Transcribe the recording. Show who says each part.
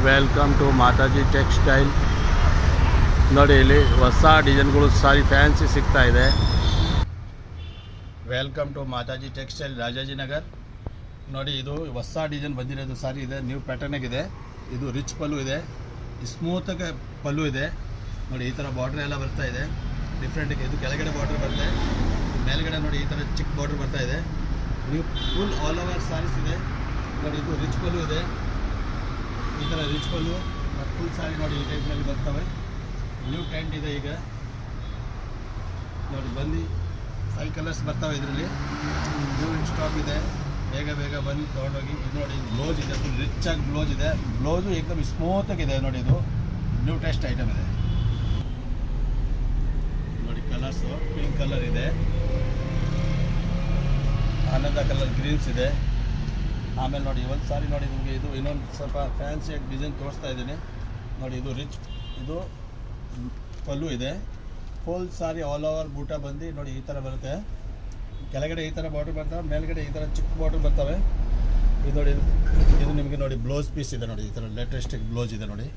Speaker 1: Welcome to Mataji textile. ನೋಡಿ, ಇಲ್ಲಿ ಹೊಸ ಡಿಸೈನ್ಗಳು ಸಾರಿ ಫ್ಯಾನ್ಸಿ ಸಿಗ್ತಾ ಇದೆ. Welcome to Mataji textile, Rajajinagar. ನೋಡಿ, ಇದು ಹೊಸ ಡಿಸೈನ್ ಬಂದಿರೋದು ಸಾರಿ ಇದೆ, ನ್ಯೂ ಪ್ಯಾಟರ್ನಾಗಿದೆ. ಇದು ರಿಚ್ ಪಲ್ಲು ಇದೆ, ಸ್ಮೂತಾಗಿ ಪಲ್ಲು ಇದೆ. ನೋಡಿ, ಈ ಥರ ಬಾರ್ಡ್ರ್ ಎಲ್ಲ ಬರ್ತಾ ಇದೆ ಡಿಫ್ರೆಂಟಾಗಿ. ಇದು ಕೆಳಗಡೆ ಬಾರ್ಡ್ರ್ ಬರುತ್ತೆ, ಮೇಲ್ಗಡೆ ನೋಡಿ ಈ ಥರ ಚಿಕ್ಕ ಬಾರ್ಡ್ರ್ ಬರ್ತಾ ಇದೆ. New full all over saris ಇದೆ. ನೋಡಿ, ಇದು ರಿಚ್ ಪಲ್ಲು ಇದೆ, ಈ ಥರ ರಿಚ್ ಪಲ್ಲು ಮತ್ತು ಫುಲ್ ಸಾರಿ ನೋಡಿ ಈ ಟೈಪ್ನಲ್ಲಿ ಬರ್ತವೆ. ನ್ಯೂ ಟ್ರೆಂಡ್ ಇದೆ ಈಗ. ನೋಡಿ, ಬಂದು 5 ಕಲರ್ಸ್ ಬರ್ತವೆ ಇದರಲ್ಲಿ. ನ್ಯೂ ಸ್ಟಾಕ್ ಇದೆ, ಬೇಗ ಬೇಗ ಬಂದು ತೊಗೊಂಡೋಗಿ. ಇದು ನೋಡಿ, ಬ್ಲೌಸ್ ಇದೆ, ಫುಲ್ ರಿಚ್ ಆಗಿ ಬ್ಲೌಸ್ ಇದೆ. ಬ್ಲೌಸು ಏಕದಮ್ ಸ್ಮೂತಾಗಿದೆ. ನೋಡಿ, ಇದು ನ್ಯೂ ಟೆಸ್ಟ್ ಐಟಮ್ ಇದೆ. ನೋಡಿ, ಕಲರ್ಸು ಪಿಂಕ್ ಕಲರ್ ಇದೆ, ಆನಂದ ಕಲರ್ ಗ್ರೀನ್ಸ್ ಇದೆ. ಆಮೇಲೆ ನೋಡಿ, ಒಂದು ಸಾರಿ ನೋಡಿ ನಿಮಗೆ ಇದು ಇನ್ನೊಂದು ಸ್ವಲ್ಪ ಫ್ಯಾನ್ಸಿಯಾಗಿ ಡಿಸೈನ್ ತೋರಿಸ್ತಾ ಇದ್ದೀನಿ. ನೋಡಿ, ಇದು ರಿಚ್, ಇದು ಪಲ್ಲು ಇದೆ. ಫುಲ್ ಸಾರಿ ಆಲ್ ಓವರ್ ಬೂಟ ಬಂದು ನೋಡಿ ಈ ಥರ ಬರುತ್ತೆ. ಕೆಳಗಡೆ ಈ ಥರ ಬಾರ್ಡ್ರ್ ಬರ್ತವೆ, ಮೇಲ್ಗಡೆ ಈ ಥರ ಚಿಕ್ಕ ಬಾರ್ಡ್ರ್ ಬರ್ತವೆ. ಇದು ನೋಡಿ, ಇದು ನಿಮಗೆ ನೋಡಿ ಬ್ಲೌಸ್ ಪೀಸ್ ಇದೆ. ನೋಡಿ, ಈ ಥರ ಲೇಟೆಸ್ಟ್ ಬ್ಲೌಸ್ ಇದೆ ನೋಡಿ.